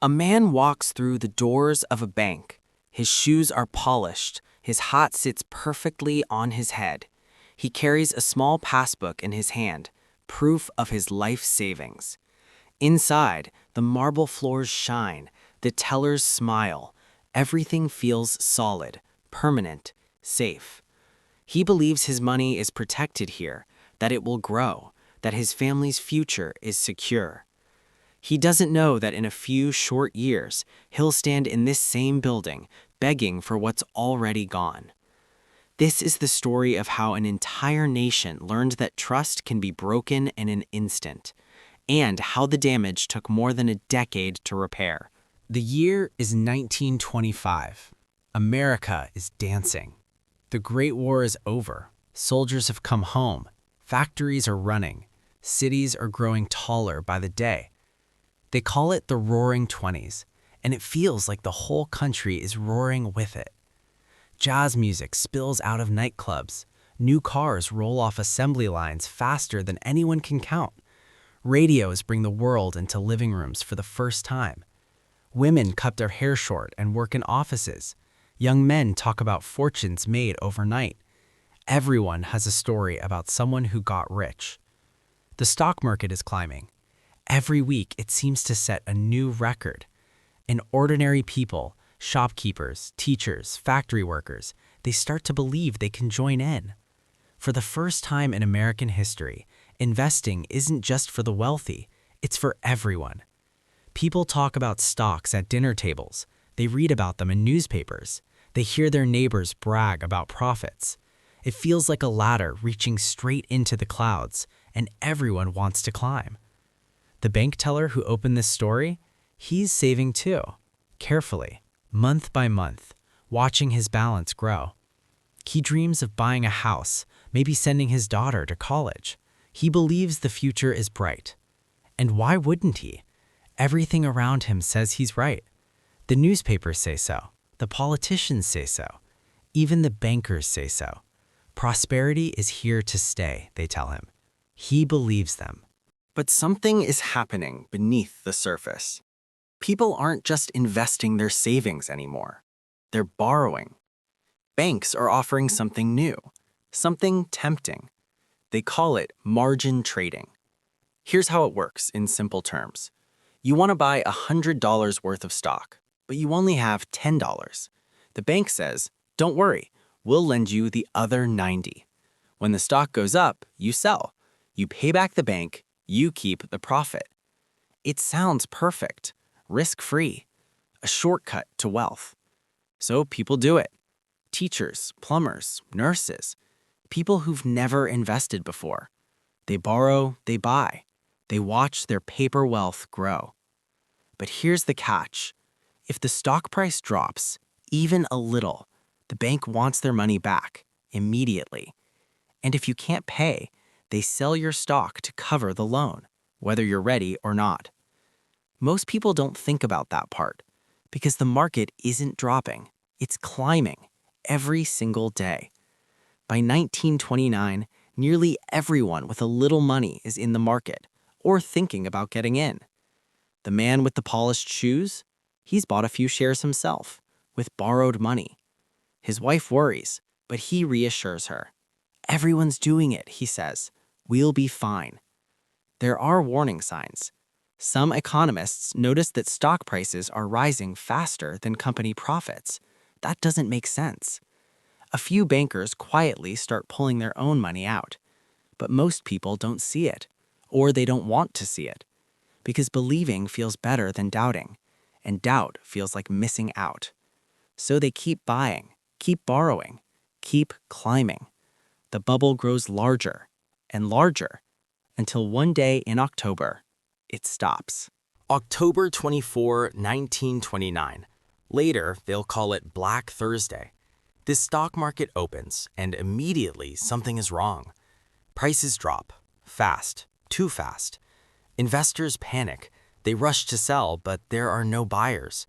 A man walks through the doors of a bank. His shoes are polished. His hat sits perfectly on his head. He carries a small passbook in his hand, proof of his life savings. Inside, the marble floors shine, the tellers smile. Everything feels solid, permanent, safe. He believes his money is protected here, that it will grow, that his family's future is secure. He doesn't know that in a few short years, he'll stand in this same building, begging for what's already gone. This is the story of how an entire nation learned that trust can be broken in an instant, and how the damage took more than a decade to repair. The year is 1925. America is dancing. The Great War is over. Soldiers have come home. Factories are running. Cities are growing taller by the day. They call it the Roaring Twenties, and it feels like the whole country is roaring with it. Jazz music spills out of nightclubs. New cars roll off assembly lines faster than anyone can count. Radios bring the world into living rooms for the first time. Women cut their hair short and work in offices. Young men talk about fortunes made overnight. Everyone has a story about someone who got rich. The stock market is climbing. Every week, it seems to set a new record. And ordinary people, shopkeepers, teachers, factory workers, they start to believe they can join in. For the first time in American history, investing isn't just for the wealthy, it's for everyone. People talk about stocks at dinner tables. They read about them in newspapers. They hear their neighbors brag about profits. It feels like a ladder reaching straight into the clouds, and everyone wants to climb. The bank teller who opened this story, he's saving too, carefully, month by month, watching his balance grow. He dreams of buying a house, maybe sending his daughter to college. He believes the future is bright. And why wouldn't he? Everything around him says he's right. The newspapers say so. The politicians say so. Even the bankers say so. Prosperity is here to stay, they tell him. He believes them. But something is happening beneath the surface. People aren't just investing their savings anymore. They're borrowing. Banks are offering something new, something tempting. They call it margin trading. Here's how it works in simple terms. You want to buy $100 worth of stock, but you only have $10. The bank says, don't worry, we'll lend you the other 90. When the stock goes up, you sell. You pay back the bank, you keep the profit. It sounds perfect, risk-free, a shortcut to wealth. So people do it. Teachers, plumbers, nurses, people who've never invested before. They borrow, they buy. They watch their paper wealth grow. But here's the catch. If the stock price drops, even a little, the bank wants their money back immediately. And if you can't pay, they sell your stock to cover the loan, whether you're ready or not. Most people don't think about that part because the market isn't dropping, it's climbing every single day. By 1929, nearly everyone with a little money is in the market or thinking about getting in. The man with the polished shoes, he's bought a few shares himself with borrowed money. His wife worries, but he reassures her. Everyone's doing it, he says. We'll be fine. There are warning signs. Some economists notice that stock prices are rising faster than company profits. That doesn't make sense. A few bankers quietly start pulling their own money out, but most people don't see it, or they don't want to see it, because believing feels better than doubting, and doubt feels like missing out. So they keep buying, keep borrowing, keep climbing. The bubble grows larger and larger until one day in October, it stops. October 24, 1929. Later, they'll call it Black Thursday. This stock market opens, and immediately something is wrong. Prices drop. Fast. Too fast. Investors panic. They rush to sell, but there are no buyers.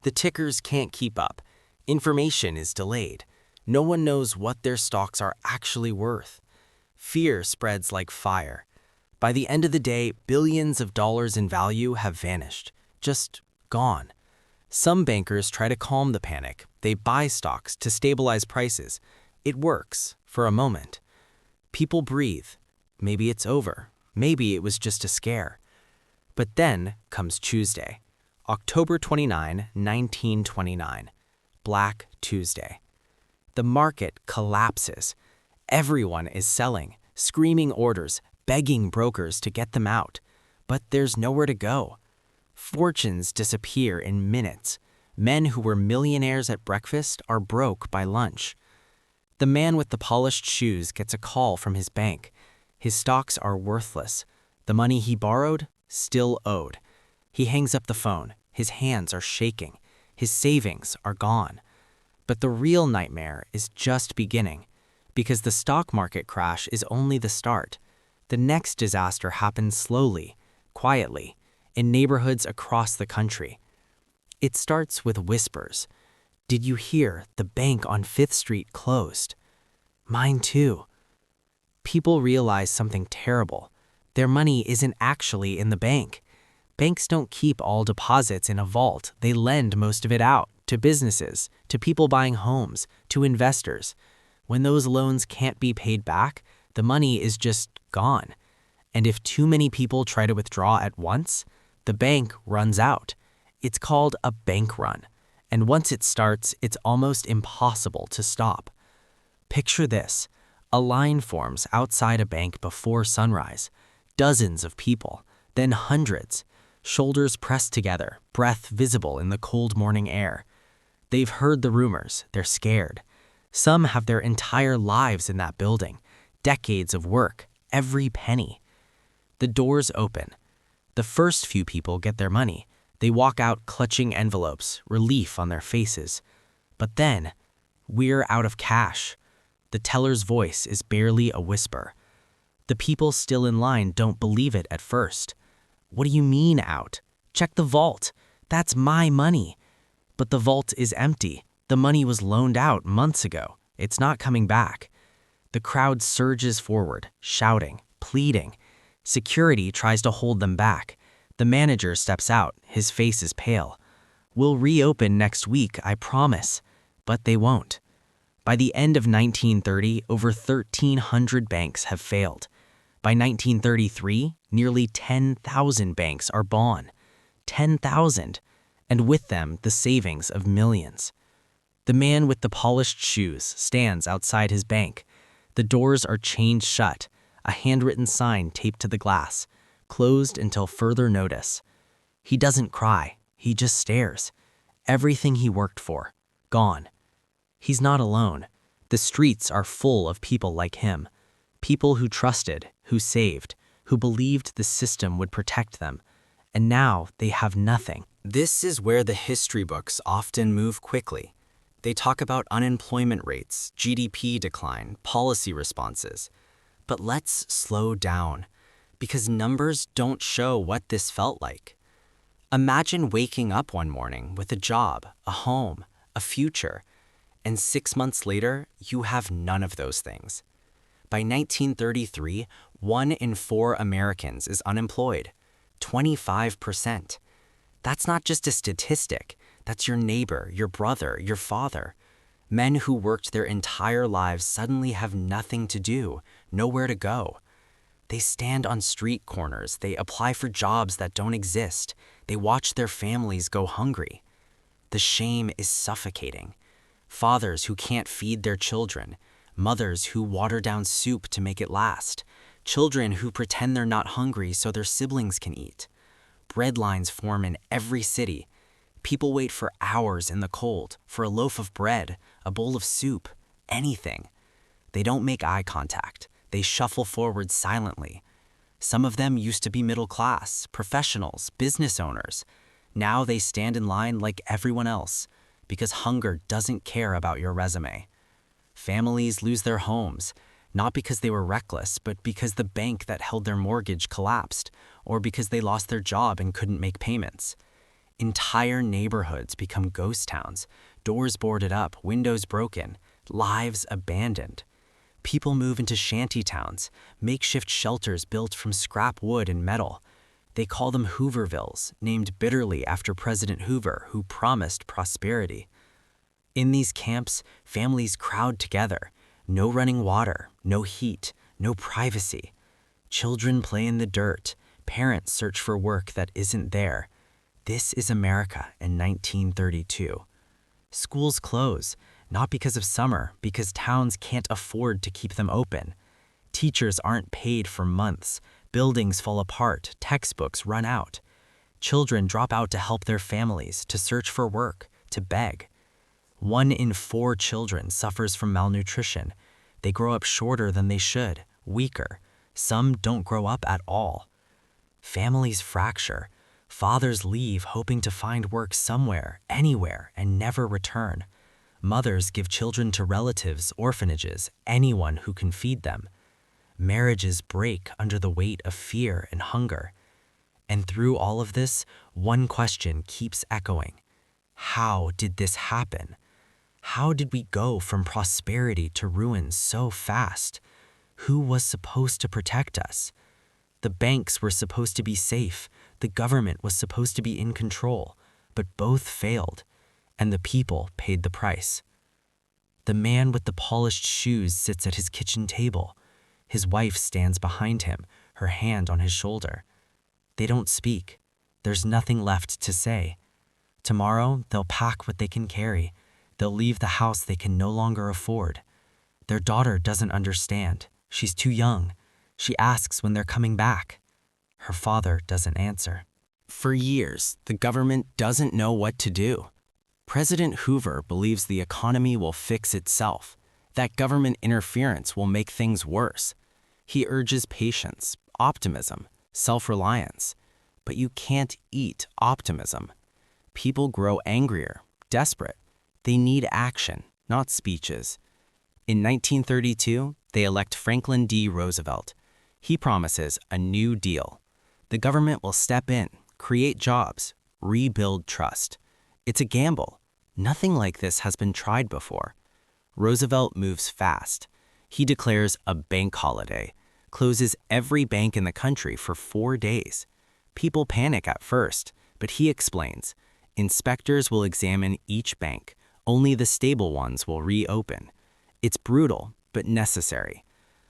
The tickers can't keep up. Information is delayed. No one knows what their stocks are actually worth. Fear spreads like fire. By the end of the day, billions of dollars in value have vanished. Just gone. Some bankers try to calm the panic. They buy stocks to stabilize prices. It works for a moment. People breathe. Maybe it's over. Maybe it was just a scare. But then comes Tuesday, October 29, 1929, Black Tuesday. The market collapses. Everyone is selling, screaming orders, begging brokers to get them out. But there's nowhere to go. Fortunes disappear in minutes. Men who were millionaires at breakfast are broke by lunch. The man with the polished shoes gets a call from his bank. His stocks are worthless. The money he borrowed, still owed. He hangs up the phone. His hands are shaking. His savings are gone. But the real nightmare is just beginning, because the stock market crash is only the start. The next disaster happens slowly, quietly, in neighborhoods across the country. It starts with whispers. Did you hear the bank on 5th Street closed? Mine too. People realize something terrible. Their money isn't actually in the bank. Banks don't keep all deposits in a vault. They lend most of it out to businesses, to people buying homes, to investors. When those loans can't be paid back, the money is just gone. And if too many people try to withdraw at once, the bank runs out. It's called a bank run. And once it starts, it's almost impossible to stop. Picture this. A line forms outside a bank before sunrise. Dozens of people, then hundreds. Shoulders pressed together, breath visible in the cold morning air. They've heard the rumors. They're scared. Some have their entire lives in that building. Decades of work, every penny. The doors open. The first few people get their money. They walk out clutching envelopes, relief on their faces. But then, we're out of cash. The teller's voice is barely a whisper. The people still in line don't believe it at first. What do you mean out? Check the vault. That's my money. But the vault is empty. The money was loaned out months ago. It's not coming back. The crowd surges forward, shouting, pleading. Security tries to hold them back. The manager steps out. His face is pale. We'll reopen next week, I promise. But they won't. By the end of 1930, over 1,300 banks have failed. By 1933, nearly 10,000 banks are gone. 10,000. And with them, the savings of millions. The man with the polished shoes stands outside his bank. The doors are chained shut, a handwritten sign taped to the glass, closed until further notice. He doesn't cry, he just stares. Everything he worked for, gone. He's not alone. The streets are full of people like him. People who trusted, who saved, who believed the system would protect them. And now they have nothing. This is where the history books often move quickly. They talk about unemployment rates, GDP decline, policy responses. But let's slow down, because numbers don't show what this felt like. Imagine waking up one morning with a job, a home, a future, and 6 months later, you have none of those things. By 1933, 1 in 4 Americans is unemployed, 25%. That's not just a statistic. That's your neighbor, your brother, your father. Men who worked their entire lives suddenly have nothing to do, nowhere to go. They stand on street corners. They apply for jobs that don't exist. They watch their families go hungry. The shame is suffocating. Fathers who can't feed their children. Mothers who water down soup to make it last. Children who pretend they're not hungry so their siblings can eat. Breadlines form in every city. People wait for hours in the cold for a loaf of bread, a bowl of soup, anything. They don't make eye contact. They shuffle forward silently. Some of them used to be middle class, professionals, business owners. Now they stand in line like everyone else because hunger doesn't care about your resume. Families lose their homes, not because they were reckless, but because the bank that held their mortgage collapsed, or because they lost their job and couldn't make payments. Entire neighborhoods become ghost towns, doors boarded up, windows broken, lives abandoned. People move into shanty towns, makeshift shelters built from scrap wood and metal. They call them Hoovervilles, named bitterly after President Hoover, who promised prosperity. In these camps, families crowd together. No running water, no heat, no privacy. Children play in the dirt. Parents search for work that isn't there. This is America in 1932. Schools close, not because of summer, because towns can't afford to keep them open. Teachers aren't paid for months. Buildings fall apart. Textbooks run out. Children drop out to help their families, to search for work, to beg. 1 in 4 children suffers from malnutrition. They grow up shorter than they should, weaker. Some don't grow up at all. Families fracture. Fathers leave hoping to find work somewhere, anywhere, and never return. Mothers give children to relatives, orphanages, anyone who can feed them. Marriages break under the weight of fear and hunger. And through all of this, one question keeps echoing. How did this happen? How did we go from prosperity to ruin so fast? Who was supposed to protect us? The banks were supposed to be safe. The government was supposed to be in control. But both failed, and the people paid the price. The man with the polished shoes sits at his kitchen table. His wife stands behind him, her hand on his shoulder. They don't speak. There's nothing left to say. Tomorrow, they'll pack what they can carry. They'll leave the house they can no longer afford. Their daughter doesn't understand. She's too young. She asks when they're coming back. Her father doesn't answer. For years, the government doesn't know what to do. President Hoover believes the economy will fix itself, that government interference will make things worse. He urges patience, optimism, self-reliance. But you can't eat optimism. People grow angrier, desperate. They need action, not speeches. In 1932, they elect Franklin D. Roosevelt. He promises a new deal. The government will step in, create jobs, rebuild trust. It's a gamble. Nothing like this has been tried before. Roosevelt moves fast. He declares a bank holiday, closes every bank in the country for 4 days. People panic at first, but he explains, inspectors will examine each bank. Only the stable ones will reopen. It's brutal, but necessary.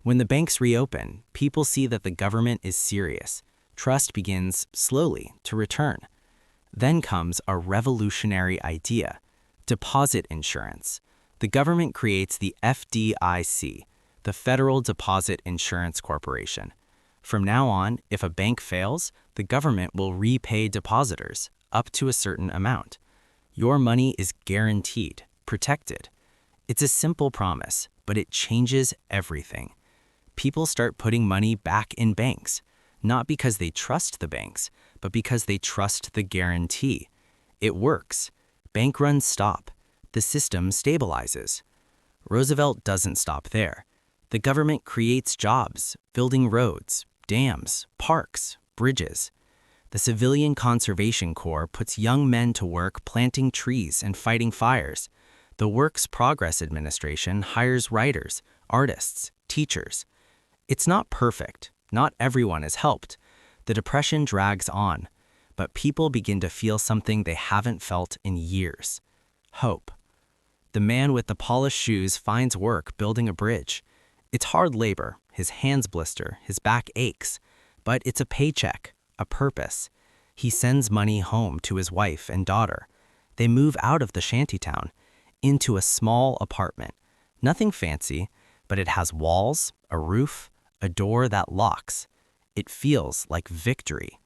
When the banks reopen, people see that the government is serious. Trust begins, slowly, to return. Then comes a revolutionary idea: deposit insurance. The government creates the FDIC, the Federal Deposit Insurance Corporation. From now on, if a bank fails, the government will repay depositors up to a certain amount. Your money is guaranteed, protected. It's a simple promise, but it changes everything. People start putting money back in banks, not because they trust the banks, but because they trust the guarantee. It works. Bank runs stop. The system stabilizes. Roosevelt doesn't stop there. The government creates jobs, building roads, dams, parks, bridges. The Civilian Conservation Corps puts young men to work planting trees and fighting fires. The Works Progress Administration hires writers, artists, teachers. It's not perfect. Not everyone is helped. The Depression drags on, but people begin to feel something they haven't felt in years: hope. The man with the polished shoes finds work building a bridge. It's hard labor, his hands blister, his back aches, but it's a paycheck, a purpose. He sends money home to his wife and daughter. They move out of the shantytown into a small apartment. Nothing fancy, but it has walls, a roof, a door that locks. It feels like victory.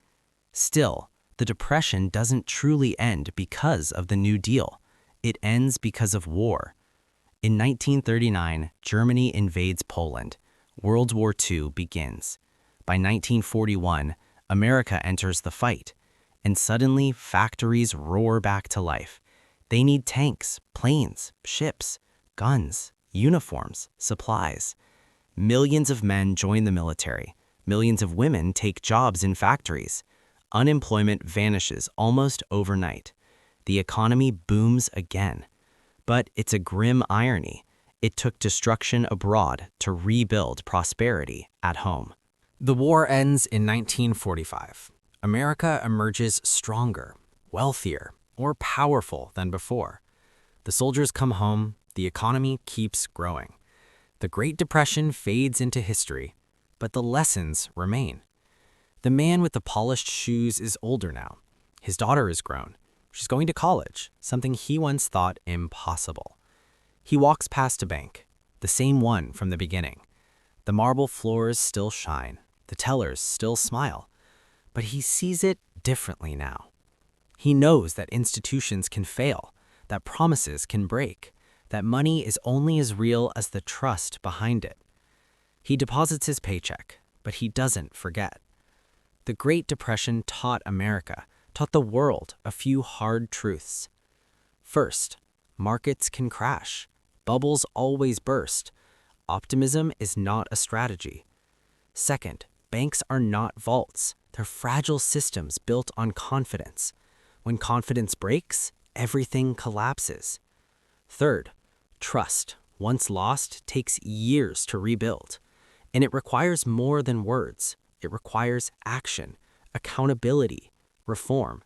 Still, the Depression doesn't truly end because of the New Deal. It ends because of war. In 1939, Germany invades Poland. World War II begins. By 1941, America enters the fight. And suddenly, factories roar back to life. They need tanks, planes, ships, guns, uniforms, supplies. Millions of men join the military. Millions of women take jobs in factories. Unemployment vanishes almost overnight. The economy booms again. But it's a grim irony. It took destruction abroad to rebuild prosperity at home. The war ends in 1945. America emerges stronger, wealthier, more powerful than before. The soldiers come home, the economy keeps growing. The Great Depression fades into history, but the lessons remain. The man with the polished shoes is older now. His daughter is grown. She's going to college, something he once thought impossible. He walks past a bank, the same one from the beginning. The marble floors still shine, the tellers still smile, but he sees it differently now. He knows that institutions can fail, that promises can break, that money is only as real as the trust behind it. He deposits his paycheck, but he doesn't forget. The Great Depression taught America, taught the world a few hard truths. First, markets can crash. Bubbles always burst. Optimism is not a strategy. Second, banks are not vaults. They're fragile systems built on confidence. When confidence breaks, everything collapses. Third, trust, once lost, takes years to rebuild. And it requires more than words. It requires action, accountability, reform.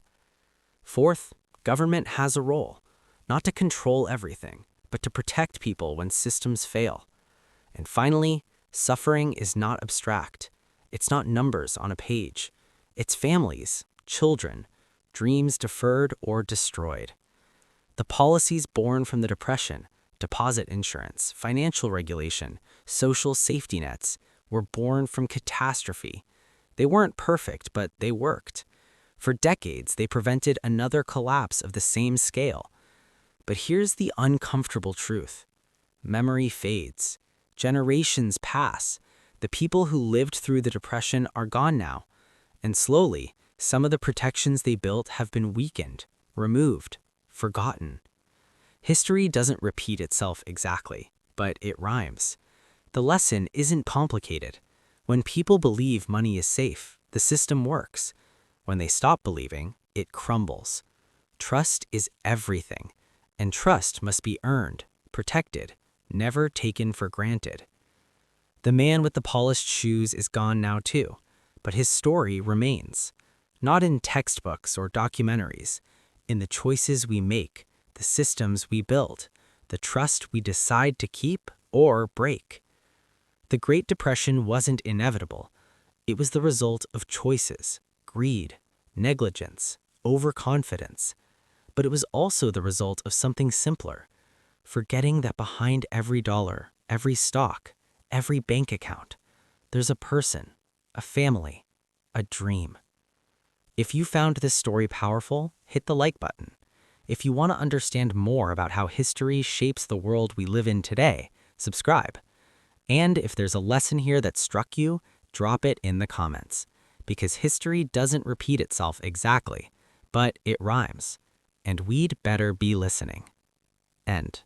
Fourth, government has a role, not to control everything, but to protect people when systems fail. And finally, suffering is not abstract. It's not numbers on a page. It's families, children, dreams deferred or destroyed. The policies born from the Depression, deposit insurance, financial regulation, social safety nets, were born from catastrophe. They weren't perfect, but they worked. For decades, they prevented another collapse of the same scale. But here's the uncomfortable truth. Memory fades. Generations pass. The people who lived through the Depression are gone now. And slowly, some of the protections they built have been weakened, removed, forgotten. History doesn't repeat itself exactly, but it rhymes. The lesson isn't complicated. When people believe money is safe, the system works. When they stop believing, it crumbles. Trust is everything, and trust must be earned, protected, never taken for granted. The man with the polished shoes is gone now too, but his story remains. Not in textbooks or documentaries, in the choices we make, the systems we build, the trust we decide to keep or break. The Great Depression wasn't inevitable. It was the result of choices, greed, negligence, overconfidence. But it was also the result of something simpler, forgetting that behind every dollar, every stock, every bank account, there's a person, a family, a dream. If you found this story powerful, hit the like button. If you want to understand more about how history shapes the world we live in today, subscribe. And if there's a lesson here that struck you, drop it in the comments. Because history doesn't repeat itself exactly, but it rhymes. And we'd better be listening. End.